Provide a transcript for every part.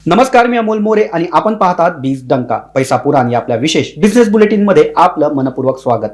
नमस्कार, मी अमोल मोरे आणि आपण पाहतात बीज डंका पैसा पुराण या आपल्या विशेष बिझनेस बुलेटिन मध्ये आपलं मनपूर्वक स्वागत।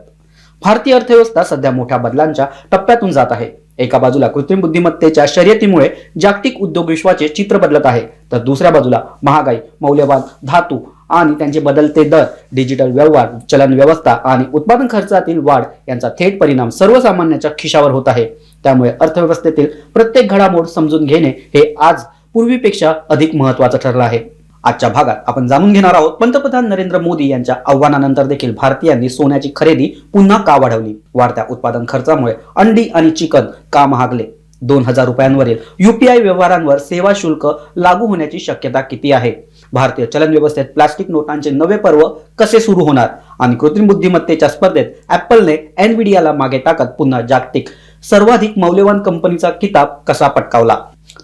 भारतीय अर्थव्यवस्था सध्या मोठ्या बदलांच्या टप्प्यातून जात आहे। एका बाजूला कृत्रिम बुद्धिमत्तेच्या शर्यतीमुळे जागतिक उद्योग विश्वाचे चित्र बदलत आहे, तर दुसऱ्या बाजूला महागाई, मौल्यवान धातू आणि त्यांचे बदलते दर, डिजिटल व्यवहार, चलन व्यवस्था आणि उत्पादन खर्चातील वाढ यांचा थेट परिणाम सर्वसामान्यांच्या खिशावर होत आहे। त्यामुळे अर्थव्यवस्थेतील प्रत्येक घडामोड समजून घेणे हे आज पूर्वीपेक्षा अधिक महत्त्वाचं ठरलं आहे। आजच्या भागात आपण जाणून घेणार आहोत पंतप्रधान नरेंद्र मोदी यांच्या आव्हानानंतर देखील भारतीयांनी सोन्याची खरेदी पुन्हा का वाढवली, वाढत्या उत्पादन खर्चामुळे अंडी आणि चिकन का महागले, 2000 रुपयांवरील UPI व्यवहारांवर सेवा शुल्क लागू होण्याची शक्यता किती आहे, भारतीय चलन व्यवस्थेत प्लास्टिक नोटांचे नवे पर्व कसे सुरू होणार आणि कृत्रिम बुद्धिमत्तेच्या स्पर्धेत ॲपलने एनव्हिडियाला मागे टाकत पुन्हा जागतिक सर्वाधिक मौल्यवान कंपनीचा किताब कसा पटकावला।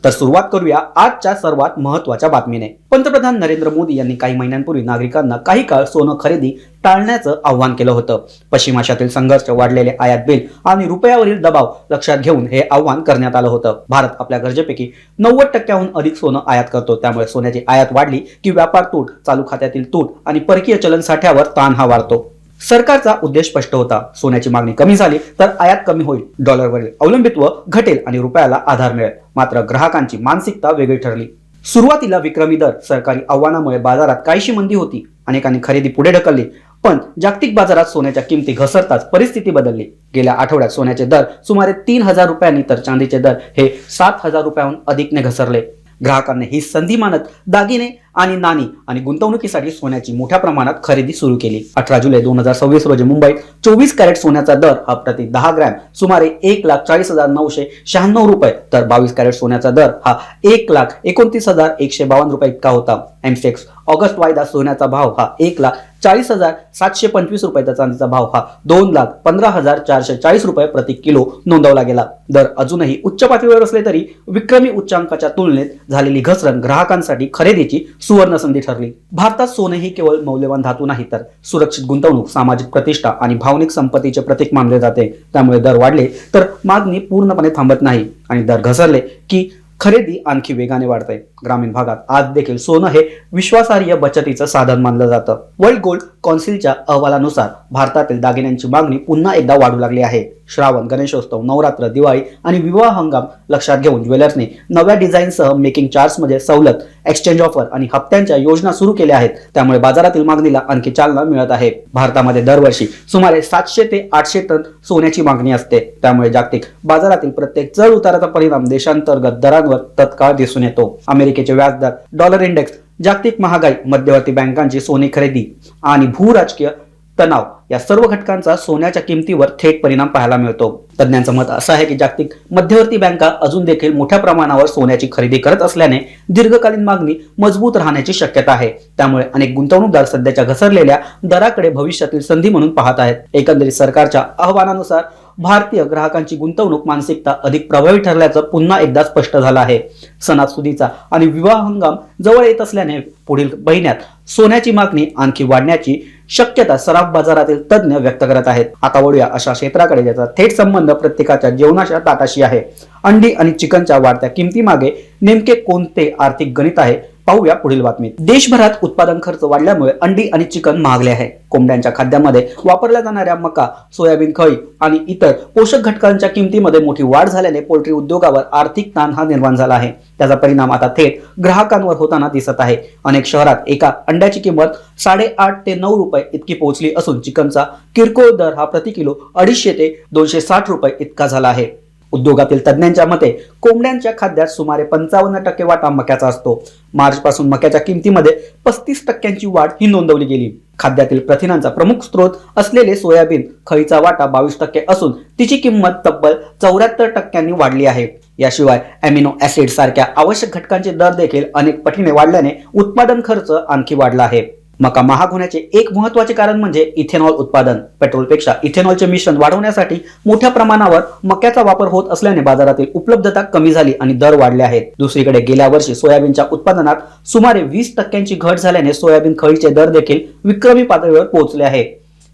तर सुरुवात करूया आजच्या सर्वात महत्त्वाच्या बातमीने। पंतप्रधान नरेंद्र मोदी यांनी काही महिन्यांपूर्वी नागरिकांना काही काळ सोनं खरेदी टाळण्याचं आवाहन केलं होतं। पश्चिम आशियातील संघर्ष, वाढलेले आयात बिल आणि रुपयावरील दबाव लक्षात घेऊन हे आवाहन करण्यात आलं होतं। भारत आपल्या गरजेपैकी 90% अधिक सोनं आयात करतो, त्यामुळे सोन्याची आयात वाढली की व्यापार तूट, चालू खात्यातील तूट आणि परकीय चलन साठ्यावर ताण हा वाढतो। सरकारचा उद्देश स्पष्ट होता, सोन्याची मागणी कमी झाली तर आयात कमी होईल, डॉलरवरील अवलंबित्व घटेल आणि रुपयाला आधार मिळेल। मात्र ग्राहकांची मानसिकता वेगळी ठरली। सुरुवातीला विक्रमी दर, सरकारी आव्हानामुळे बाजारात काहीशी मंदी होती, अनेकांनी खरेदी पुढे ढकलली, पण जागतिक बाजारात सोन्याच्या किमती घसरताच परिस्थिती बदलली। गेल्या आठवड्यात सोन्याचे दर सुमारे 3000 रुपयांनी तर चांदीचे दर हे 7000 रुपयांहून अधिकने घसरले। ग्राहकांनी ही संधी मानत दागिने आणि नाणी आणि गुंतवणुकीसाठी सोन्याची मोठ्या प्रमाणात खरेदी सुरू केली। 18 जुलै 2026 रोजी मुंबईत 24 कॅरेट सोन्याचा दर हा प्रति 10 ग्रॅम सुमारे 1,40,996 रुपये, तर 22 कॅरेट सोन्याचा दर हा 1,29,152 रुपये इतका होता। एमसेक्स ऑगस्ट वायदा सोन्याचा भाव हा 1,40,725 रुपये, तर चांदीचा भाव हा 2,15,440 रुपये प्रति किलो नोंदवला गेला। दर अजूनही उच्च पातळीवर असले तरी विक्रमी उच्चांकाच्या तुलनेत झालेली घसरण ग्राहकांसाठी खरेदीची सुवर्ण संधी ठरली। भारतात सोने ही केवळ मौल्यवान धातू नाही, तर सुरक्षित गुंतवणूक, सामाजिक प्रतिष्ठा आणि भावनिक संपत्तीचे प्रतीक मानले जाते। त्यामुळे दर वाढले तर मागणी पूर्णपणे थांबत नाही आणि दर घसरले की खरेदी आणखी वेगाने वाढते। ग्रामीण भागात आज देखील सोनं हे विश्वासार्ह बचतीचं साधन मानलं जातं। वर्ल्ड गोल्ड कौन्सिलच्या अहवालानुसार भारतातील दागिन्यांची मागणी पुन्हा एकदा वाढू लागली आहे। श्रावण, गणेशोत्सव, नवरात्र, दिवाळी आणि विवाह हंगाम लक्षात घेऊन ज्वेलर्सने नव्या डिझाईनसह मेकिंग चार्जमध्ये सवलत, एक्सचेंज ऑफर आणि हप्त्यांच्या योजना सुरू केल्या आहेत। त्यामुळे बाजारातील मागणीला आणखी चालना मिळत आहे। भारतामध्ये दरवर्षी सुमारे 700 ते 800 टन सोन्याची मागणी असते। त्यामुळे जागतिक बाजारातील प्रत्येक चढ उताराचा परिणाम देशांतर्गत दरांवर तत्काळ दिसून येतो। अमेरिकेचे व्याजदर, डॉलर इंडेक्स, जागतिक महागाई, मध्यवर्ती बँकांची सोने खरेदी आणि भूराजकीय तणाव या सर्व घटकांचा सोन्याच्या किमतीवर थेट परिणाम पाहायला मिळतो। तज्ञांचं मत असं आहे की जागतिक मध्यवर्ती बँका अजून देखील मोठ्या प्रमाणावर सोन्याची खरेदी करत असल्याने दीर्घकालीन मागणी मजबूत राहण्याची शक्यता आहे। त्यामुळे अनेक गुंतवणूकदार सध्याच्या घसरलेल्या दराकडे भविष्यातील संधी म्हणून पाहत आहेत। एकंदरीत सरकारच्या अहवालानुसार भारतीय ग्राहकांची गुंतवणूक मानसिकता अधिक प्रभावी ठरल्याचं पुन्हा एकदा स्पष्ट झालं आहे। सणासुदीचा आणि विवाह हंगाम जवळ येत असल्याने पुढील महिन्यात सोन्याची मागणी आणखी वाढण्याची शक्यता सराफ बाजारातील तज्ञ व्यक्त करत आहेत। आता वळूया अशा क्षेत्राकडे ज्याचा थेट संबंध प्रत्येकाच्या जेवणाच्या ताटाशी आहे। अंडी आणि चिकनच्या वाढत्या किमतीमागे नेमके कोणते आर्थिक गणित आहे, पाहूया पुढील बातमीत। देशभरात उत्पादन खर्च वाढल्यामुळे अंडी आणि चिकन महागले आहे। कोंबड्यांच्या खाद्यामध्ये वापरल्या जाणाऱ्या मका, सोयाबीन खळी आणि इतर पोषक घटकांच्या किमतीमध्ये मोठी वाढ झाल्याने पोल्ट्री उद्योगावर आर्थिक ताण हा निर्माण झाला आहे। त्याचा परिणाम आता थेट ग्राहकांवर होताना दिसत आहे। अनेक शहरात एका अंड्याची किंमत 8.5 ते 9 रुपये इतकी पोहोचली असून चिकनचा किरकोळ दर हा प्रति किलो 250 ते 260 रुपये इतका झाला आहे। उद्योगातील तज्ञांच्या मते कोंबड्यांच्या खाद्यात सुमारे 55% वाटा मक्याचा असतो। मार्च पासून मक्याच्या किमतीमध्ये 35% वाढ ही नोंदवली गेली। खाद्यातील प्रथिनांचा प्रमुख स्रोत असलेले सोयाबीन खळीचा वाटा 22% असून तिची किंमत तब्बल 74% वाढली आहे। याशिवाय अॅमिनो ऍसिड सारख्या आवश्यक घटकांचे दर देखील अनेक पटीने वाढल्याने उत्पादन खर्च आणखी वाढला आहे। मका महाग होण्याचे एक महत्त्वाचे कारण म्हणजे इथेनॉल उत्पादन। पेट्रोलपेक्षा इथेनॉलचे मिश्रण वाढवण्यासाठी मोठ्या प्रमाणावर मक्याचा वापर होत असल्याने बाजारातील उपलब्धता कमी झाली आणि दर वाढले आहेत। दुसरीकडे गेल्या वर्षी सोयाबीनच्या उत्पादनात सुमारे 20% घट झाल्याने सोयाबीन खळीचे दर देखील विक्रमी पातळीवर पोहोचले आहे।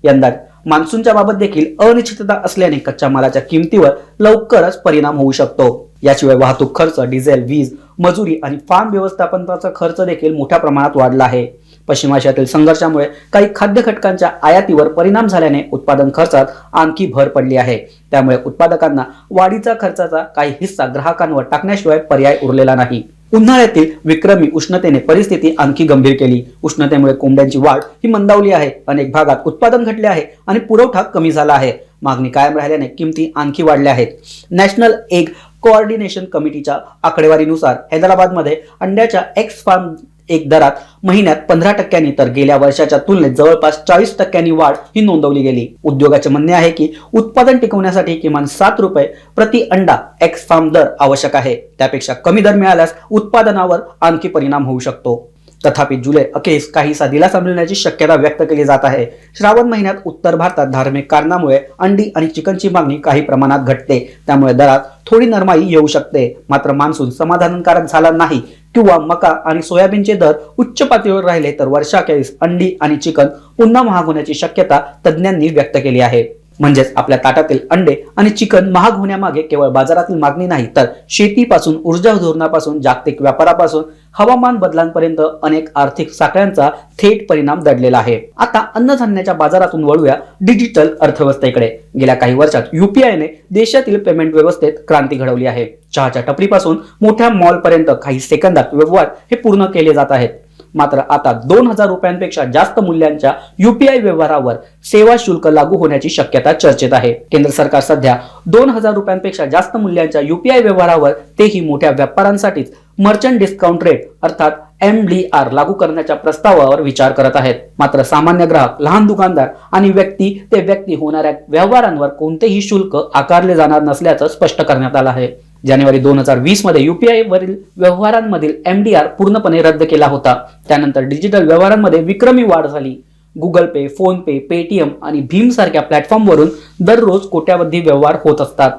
यंदा मान्सूनच्या बाबत देखील अनिश्चितता असल्याने कच्च्या मालाच्या किमतीवर लवकरच परिणाम होऊ शकतो। याशिवाय वाहतूक खर्च, डिझेल, वीज मजुरी आणि फार्म व्यवस्थापनाचा खर्च देखील मोठ्या प्रमाणात वाढला आहे. पश्चिम आशियातील संघर्षामुळे काही खाद्य घटकांच्या आयातीवर परिणाम झाल्याने उत्पादन खर्चात आणखी भर पडली आहे. त्यामुळे उत्पादकांना वाढीचा खर्चाचा काही हिस्सा ग्राहकांवर टाकण्याशिवाय पर्याय उरलेला नाही. उन्हाळ्यातील विक्रमी उष्णतेने परिस्थिती आणखी गंभीर केली. उष्णतेमुळे कोंबड्यांची वाढ ही मंदावली आहे. अनेक भागात उत्पादन घटले आहे आणि पुरवठा कमी झाला आहे. मागणी कायम राहिल्याने किमती आणखी वाढल्या आहेत. नॅशनल एग कोऑर्डिनेशन कमिटीच्या आकडेवारीनुसार हैदराबादमध्ये अंड्याच्या एक्स फार्म एक दरात महिन्यात 15% तर गेल्या वर्षाच्या तुलनेत जवळपास 40% वाढ ही नोंदवली गेली. उद्योगाचे म्हणणे आहे की उत्पादन टिकवण्यासाठी किमान 7 रुपये प्रति अंडा एक्स फार्म दर आवश्यक आहे. त्यापेक्षा कमी दर मिळाल्यास उत्पादनावर आणखी परिणाम होऊ शकतो. तथापि जुलै अखेरीस काहीसा दिलासा मिळण्याची शक्यता व्यक्त केली जात आहे. श्रावण महिन्यात उत्तर भारतात धार्मिक कारणामुळे अंडी आणि चिकनची मागणी काही प्रमाणात घटते. त्यामुळे दरात थोडी नरमाई येऊ शकते. मात्र मान्सून समाधानकारक झाला नाही किंवा मका आणि सोयाबीनचे दर उच्च पातळीवर राहिले तर वर्षाखेरीस अंडी आणि चिकन पुन्हा महाग होण्याची शक्यता तज्ज्ञांनी व्यक्त केली आहे. म्हणजेच आपल्या ताटातील अंडे आणि चिकन महाग होण्यामागे केवळ बाजारातील मागणी नाही तर शेतीपासून ऊर्जा धोरणापासून जागतिक व्यापारापासून हवामान बदलांपर्यंत अनेक आर्थिक साखळ्यांचा थेट परिणाम दडलेला आहे. आता अन्नधान्याच्या बाजारातून वळूया डिजिटल अर्थव्यवस्थेकडे. गेल्या काही वर्षात UPI ने देशातील पेमेंट व्यवस्थेत क्रांती घडवली आहे. चहाच्या टपरीपासून मोठ्या मॉलपर्यंत काही सेकंदात व्यवहार हे पूर्ण केले जात आहेत. मात्र आता 2000 रुपयांपेक्षा जास्त मूल्यांच्या UPI व्यवहारावर सेवा शुल्क लागू होण्याची शक्यता चर्चेत आहे. केंद्र सरकार सध्या 2000 रुपयांपेक्षा जास्त मूल्यांच्या UPI व्यवहारावर तेही मोठ्या व्यापाऱ्यांसाठीच मर्चंट डिस्काउंट रेट अर्थात MDR लागू करण्याच्या प्रस्तावावर विचार करत आहेत. मात्र सामान्य ग्राहक, लहान दुकानदार आणि व्यक्ती ते व्यक्ती होणाऱ्या व्यवहारांवर कोणतेही शुल्क आकारले जाणार नसल्याचं स्पष्ट करण्यात आलं आहे. जानेवारी 2020 मध्ये UPI वरील व्यवहारांमधील MDR पूर्णपणे रद्द केला होता. त्यानंतर डिजिटल व्यवहारांमध्ये विक्रमी वाढ झाली. गुगल पे, फोन पे, पेटीएम आणि भीम सारख्या प्लॅटफॉर्मवरून दररोज कोट्यावधी व्यवहार होत असतात.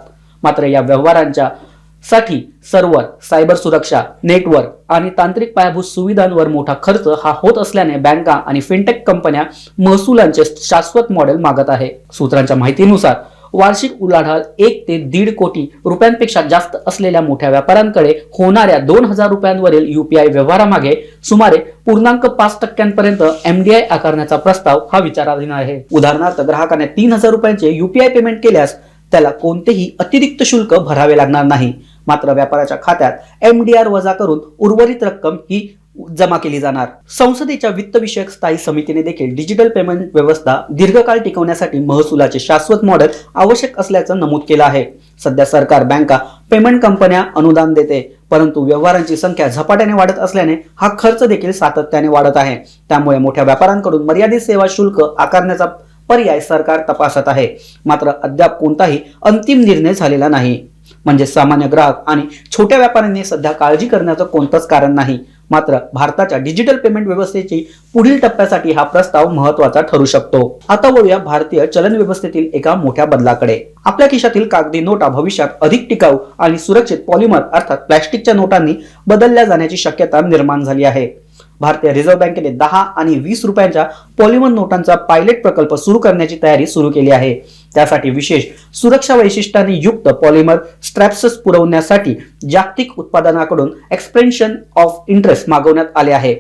मात्र या व्यवहारांच्या साठी सर्व्हर, सायबर सुरक्षा, नेटवर्क आणि तांत्रिक पायाभूत सुविधांवर मोठा खर्च हा होत असल्याने बँका आणि फिनटेक कंपन्या महसुलांचे शाश्वत मॉडेल मागत आहे. सूत्रांच्या माहितीनुसार वार्षिक उलाढाल 1 ते 1.5 कोटी रुपयांपेक्षा जास्त असलेल्या मोठ्या व्यापाऱ्यांकडे होणाऱ्या 2000 रुपयांवरील UPI व्यवहारामागे सुमारे 0.5% पर्यंत MDI आकारण्याचा प्रस्ताव हा विचाराधीन आहे. उदाहरणार्थ ग्राहकाने 3000 रुपयांचे UPI पेमेंट केल्यास त्याला कोणतेही अतिरिक्त शुल्क भरावे लागणार नाही. मात्र व्यापाऱ्याच्या खात्यात MDR वजा करून उर्वरित रक्कम ही जमा केली जाणार. संसदेच्या वित्तविषयक स्थायी समितीने देखील डिजिटल पेमेंट व्यवस्था दीर्घकाळ टिकवण्यासाठी महसुलाचे शाश्वत मॉडेल आवश्यक असल्याचं नमूद केलं आहे. सध्या सरकार, बँका, पेमेंट कंपन्या अनुदान देते, परंतु व्यवहारांची संख्या झपाट्याने वाढत असल्याने हा खर्च देखील सातत्याने वाढत आहे. त्यामुळे मोठ्या व्यापाऱ्यांकडून मर्यादित सेवा शुल्क आकारण्याचा पर्याय सरकार तपासत आहे. मात्र अद्याप कोणताही अंतिम निर्णय झालेला नाही. म्हणजे सामान्य ग्राहक आणि छोट्या व्यापाऱ्यांनी सध्या काळजी करण्याचं कोणतंच कारण नाही. मात्र भारताच्या डिजिटल पेमेंट व्यवस्थेची पुढील टप्प्यासाठी हा प्रस्ताव महत्त्वाचा ठरू शकतो. आता वळूया भारतीय चलन व्यवस्थेतील एका मोठ्या बदलाकडे. आपल्या खिशातील कागदी नोटा भविष्यात अधिक टिकाऊ आणि सुरक्षित पॉलिमर अर्थात प्लॅस्टिकच्या नोटांनी बदलल्या जाण्याची शक्यता निर्माण झाली आहे. भारतीय रिझर्व्ह बँकेने 10 आणि 20 रुपयांच्या पॉलिमर नोटांचा पायलट प्रकल्प सुरू करण्याची तयारी सुरू केली आहे. त्यासाठी विशेष सुरक्षा वैशिष्ट्यांनी युक्त पॉलिमर स्ट्रॅप्स पुरवण्यासाठी जागतिक उत्पादनाकडून एक्सप्रेशन ऑफ इंटरेस्ट मागवण्यात आले आहे.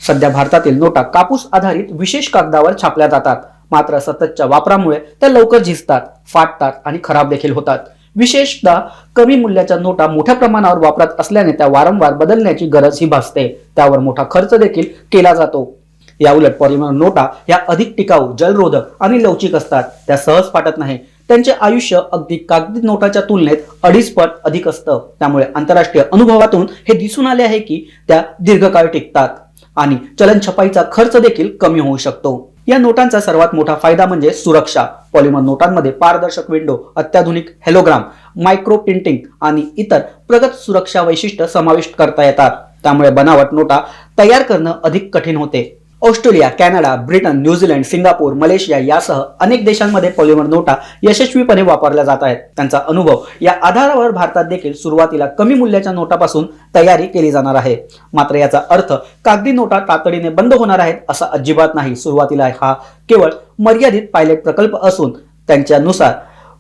सध्या भारतातील नोटा कापूस आधारित विशेष कागदावर छापल्या जातात. मात्र सततच्या वापरामुळे त्या लवकर झिजतात, फाटतात आणि खराब देखील होतात. विशेषतः कमी मूल्याच्या नोटा मोठ्या प्रमाणावर वापरात असल्याने त्या वारंवार बदलण्याची गरज ही भासते. त्यावर मोठा खर्च देखील केला जातो. याउलट पॉलिमर नोटा या अधिक टिकाऊ, जलरोधक आणि लवचिक असतात. त्या सहज फाटत नाही. त्यांचे आयुष्य अगदी कागदी नोटाच्या तुलनेत 2.5 पट अधिक असतं. त्यामुळे आंतरराष्ट्रीय अनुभवातून हे दिसून आले आहे की त्या दीर्घकाळ टिकतात आणि चलन छपाईचा खर्च देखील कमी होऊ शकतो. या नोटांचा सर्वात मोठा फायदा म्हणजे सुरक्षा. पॉलिमर नोटांमध्ये पारदर्शक विंडो, अत्याधुनिक हेलोग्राम, मायक्रो प्रिंटिंग आणि इतर प्रगत सुरक्षा वैशिष्ट्य समाविष्ट करता येतात. त्यामुळे बनावट नोटा तयार करणं अधिक कठीण होते. Australia, Canada, Britain, New Zealand, Singapore, Malaysia यासह अनेक देशांमध्ये पॉलिमर नोटा यशस्वीपणे वापरल्या जात आहेत. त्यांचा अनुभव या आधारावर भारतात देखील सुरुवातीला कमी मूल्याच्या नोटापासून तयारी केली जाणार आहे. मात्र याचा अर्थ कागदी नोटा तातडीने बंद होणार आहेत असा अजिबात नाही. सुरुवातीला हा केवळ मर्यादित पायलट प्रकल्प असून त्यांच्यानुसार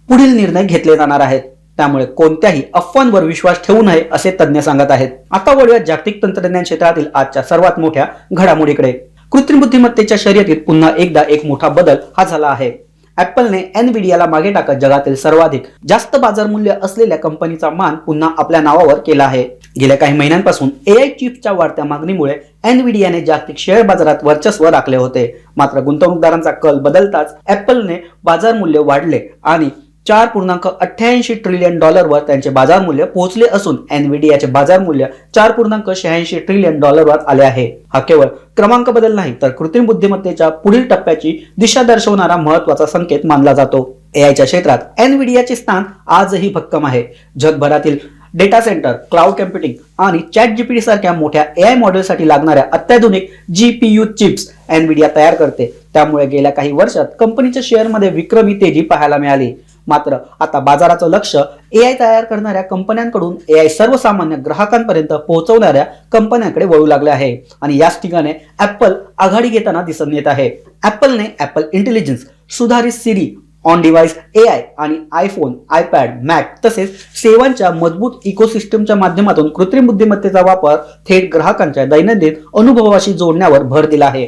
पुढील निर्णय घेतले जाणार आहेत. त्यामुळे कोणत्याही अफवांवर विश्वास ठेवू नये असे तज्ज्ञ सांगत आहेत. आता वळूया जागतिक तंत्रज्ञान क्षेत्रातील आजच्या सर्वात मोठ्या घडामोडीकडे. कृत्रिम बुद्धिमत्तेच्या शर्यतीत पुन्हा एकदा एक मोठा बदल हा झाला आहे. ऍपलने एनव्हिडियाला मागे टाकत जगातील सर्वाधिक जास्त बाजार मूल्य असलेल्या कंपनीचा मान पुन्हा आपल्या नावावर केला आहे. गेल्या काही महिन्यांपासून एआय चिप्सच्या वाढत्या मागणीमुळे एनव्हिडियाने जागतिक शेअर बाजारात वर्चस्व राखले होते. मात्र गुंतवणूकदारांचा कल बदलताच ऍपलने बाजार मूल्य वाढले आणि $4.88 ट्रिलियन वर त्यांचे बाजार मूल्य पोहोचले असून एनव्हिडियाचे बाजार मूल्य $4.86 ट्रिलियन वर आले आहे. हा केवळ क्रमांक बदल नाही तर कृत्रिम बुद्धिमत्तेच्या पुढील टप्प्याची दिशा दर्शवणारा महत्वाचा संकेत मानला जातो. एआयच्या क्षेत्रात एनव्हिडियाचे स्थान आजही भक्कम आहे. जगभरातील डेटा सेंटर, क्लाउड कम्प्युटिंग आणि चॅट जीपीटी सारख्या मोठ्या एआय मॉडेलसाठी लागणाऱ्या अत्याधुनिक जीपीयू चिप्स एनव्हिडिया तयार करते. त्यामुळे गेल्या काही वर्षात कंपनीच्या शेअरमध्ये विक्रमी तेजी पाहायला मिळाली. मात्र आता बाजाराचं लक्ष एआय तयार करणाऱ्या कंपन्यांकडून एआय सर्वसामान्य ग्राहकांपर्यंत पोहोचवणाऱ्या कंपन्यांकडे वळू लागले आहे आणि याच ठिकाणी ऍपल आघाडी घेताना दिसून येत आहे. ऍपलने ऍपल इंटेलिजन्स, सुधारित सिरी, ऑन डिव्हाइस एआय आणि आयफोन, आयपॅड, मॅक तसेच सेवांच्या मजबूत इकोसिस्टमच्या माध्यमातून कृत्रिम बुद्धिमत्तेचा वापर थेट ग्राहकांच्या दैनंदिन अनुभवाशी जोडण्यावर भर दिला आहे.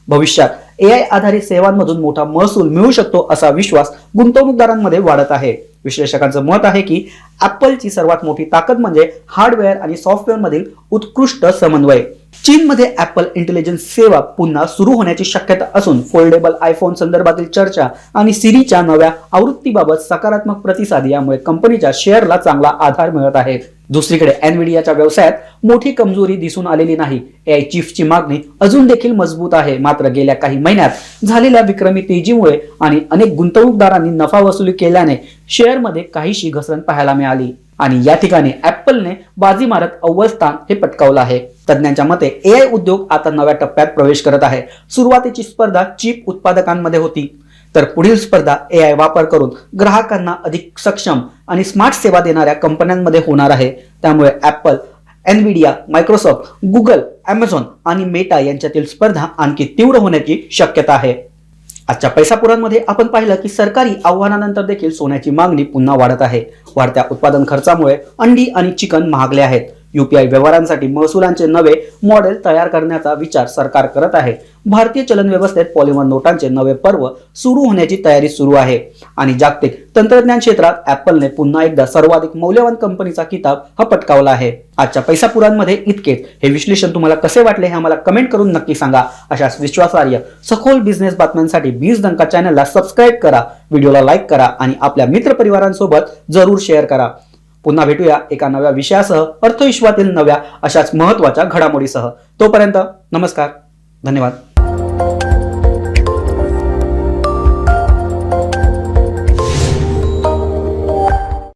भविष्यात एआय आधारित सेवांमधून मोठा महसूल मिळू शकतो असा विश्वास गुंतवणूकदारांमध्ये वाढत आहे. विश्लेषकांचं मत आहे की ऍपलची सर्वात मोठी ताकद म्हणजे हार्डवेअर आणि सॉफ्टवेअर मधील उत्कृष्ट समन्वय. चीनमध्ये ऍपल इंटेलिजन्स सेवा पुन्हा सुरू होण्याची शक्यता असून फोल्डेबल आयफोन संदर्भातील चर्चा आणि सिरीच्या नव्या आवृत्तीबाबत सकारात्मक प्रतिसाद यामुळे कंपनीच्या शेअरला चांगला आधार मिळत आहे. दुसरीकडे एनव्हिडियाच्या व्यवसायात मोठी कमजोरी दिसून आलेली नाही. एआय चिप्सची मागणी अजून देखील मजबूत आहे. मात्र गेल्या काही महिन्यात झालेल्या विक्रमी तेजीमुळे आणि अनेक गुंतवणूकदारांनी नफा वसुली केल्याने शेअरमध्ये काहीशी घसरण पाहायला मिळाली आणि या ठिकाणी ऍपलने बाजी मारत अव्वल स्थान हे पटकावलं आहे. तज्ज्ञांच्या मते एआय उद्योग आता नव्या टप्प्यात प्रवेश करत आहे. सुरुवातीची स्पर्धा चिप उत्पादकांमध्ये होती, तर पुढील स्पर्धा एआय वापर करून ग्राहकांना अधिक सक्षम आणि स्मार्ट सेवा देणाऱ्या कंपन्यांमध्ये होणार आहे. त्यामुळे ऍपल, एनव्हिडिया, मायक्रोसॉफ्ट, गुगल, अमेझॉन आणि मेटा यांच्यातील स्पर्धा आणखी तीव्र होण्याची शक्यता आहे. आजच्या पैसापुरांमध्ये आपण पाहिलं की सरकारी आव्हानानंतर देखील सोन्याची मागणी पुन्हा वाढत आहे. वाढत्या उत्पादन खर्चामुळे अंडी आणि चिकन महागले आहेत. यूपीआय व्यवहारांसाठी महसुलांचे नवे मॉडेल तयार करण्याचा विचार सरकार करत आहे. भारतीय चलन व्यवस्थेत पॉलिमर नोटांचे नवे पर्व सुरू होण्याची तयारी सुरू आहे आणि जागतिक तंत्रज्ञान क्षेत्रात ऍपलने पुन्हा एकदा सर्वाधिक मौल्यवान कंपनीचा किताब हा पटकावला आहे. आजच्या पैसापुरांमध्ये इतकेच. हे विश्लेषण तुम्हाला कसे वाटले हे आम्हाला कमेंट करून नक्की सांगा. अशाच विश्वासार्ह सखोल बिझनेस बातम्यांसाठी बीज डंका चॅनलला सबस्क्राईब करा, व्हिडिओला लाईक करा आणि आपल्या मित्रपरिवारांसोबत जरूर शेअर करा. पुन्हा भेटूया एका नव्या विषयासह, अर्थविश्वातील नव्या अशाच महत्त्वाच्या घडामोडीसह. तोपर्यंत नमस्कार, धन्यवाद.